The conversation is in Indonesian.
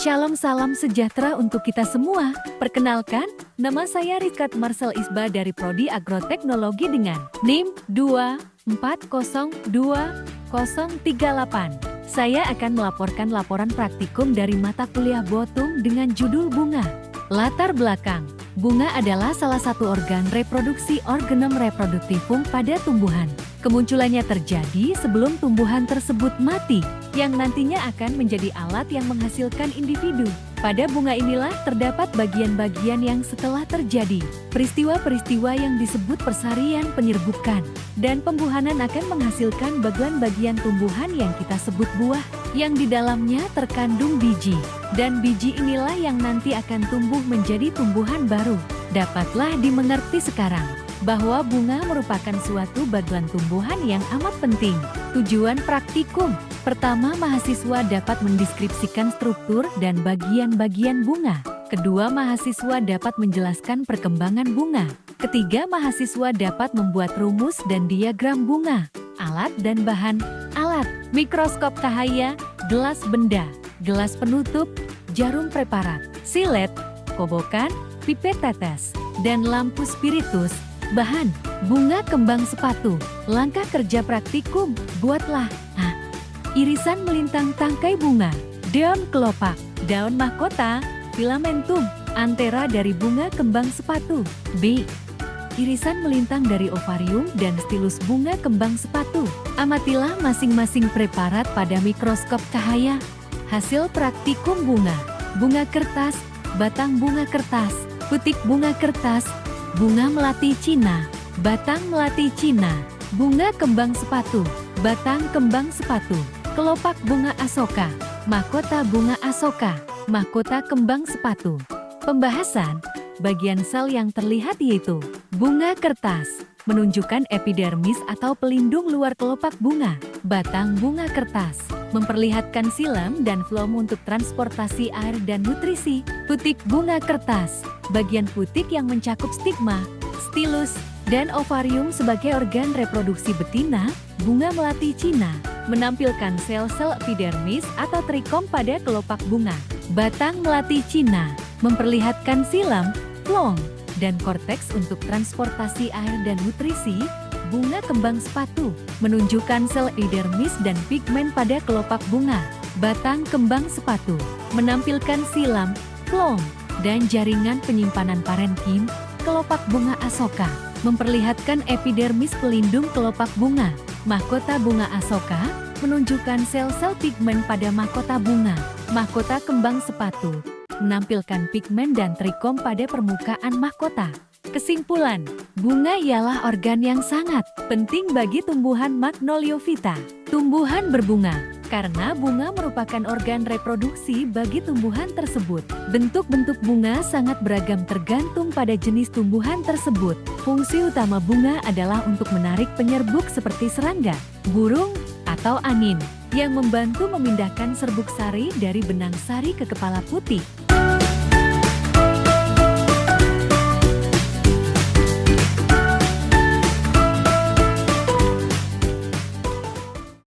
Shalom salam sejahtera untuk kita semua. Perkenalkan, nama saya Rikat Marcel Isba dari Prodi Agroteknologi dengan NIM 2402038. Saya akan melaporkan laporan praktikum dari mata kuliah Botum dengan judul Bunga. Latar belakang, bunga adalah salah satu organ reproduksi organum reproduktifum pada tumbuhan. Kemunculannya terjadi sebelum tumbuhan tersebut mati, yang nantinya akan menjadi alat yang menghasilkan individu. Pada bunga inilah terdapat bagian-bagian yang setelah terjadi peristiwa-peristiwa yang disebut persarian penyerbukan, dan pembuahan akan menghasilkan bagian-bagian tumbuhan yang kita sebut buah, yang di dalamnya terkandung biji. Dan biji inilah yang nanti akan tumbuh menjadi tumbuhan baru. Dapatlah dimengerti sekarang bahwa bunga merupakan suatu bagian tumbuhan yang amat penting. Tujuan praktikum: pertama, mahasiswa dapat mendeskripsikan struktur dan bagian-bagian bunga. Kedua, mahasiswa dapat menjelaskan perkembangan bunga. Ketiga, mahasiswa dapat membuat rumus dan diagram bunga. Alat dan bahan: alat, mikroskop cahaya, gelas benda, gelas penutup, jarum preparat, silet, kobokan, pipet tetes, dan lampu spiritus. Bahan: bunga kembang sepatu. Langkah kerja praktikum: buatlah irisan melintang tangkai bunga, daun kelopak, daun mahkota, filamentum, antera dari bunga kembang sepatu. B. Irisan melintang dari ovarium dan stilus bunga kembang sepatu. Amatilah masing-masing preparat pada mikroskop cahaya. Hasil praktikum bunga: bunga kertas, batang bunga kertas, putik bunga kertas, bunga melati Cina, batang melati Cina, bunga kembang sepatu, batang kembang sepatu, kelopak bunga asoka, mahkota bunga asoka, mahkota kembang sepatu. Pembahasan: bagian sel yang terlihat yaitu bunga kertas, menunjukkan epidermis atau pelindung luar kelopak bunga. Batang bunga kertas memperlihatkan xilem dan floem untuk transportasi air dan nutrisi. Putik bunga kertas, bagian putik yang mencakup stigma, stilus, dan ovarium sebagai organ reproduksi betina. Bunga melati Cina menampilkan sel-sel epidermis atau trikom pada kelopak bunga. Batang melati Cina memperlihatkan xilem, floem, dan korteks untuk transportasi air dan nutrisi. Bunga kembang sepatu menunjukkan sel epidermis dan pigmen pada kelopak bunga. Batang kembang sepatu menampilkan xilem, floem, dan jaringan penyimpanan parenkim. Kelopak bunga asoka memperlihatkan epidermis pelindung kelopak bunga. Mahkota bunga asoka menunjukkan sel-sel pigmen pada mahkota bunga. Mahkota kembang sepatu menampilkan pigmen dan trikom pada permukaan mahkota. Kesimpulan: bunga ialah organ yang sangat penting bagi tumbuhan Magnoliophyta, tumbuhan berbunga, karena bunga merupakan organ reproduksi bagi tumbuhan tersebut. Bentuk-bentuk bunga sangat beragam tergantung pada jenis tumbuhan tersebut. Fungsi utama bunga adalah untuk menarik penyerbuk seperti serangga, burung, atau angin, yang membantu memindahkan serbuk sari dari benang sari ke kepala putih.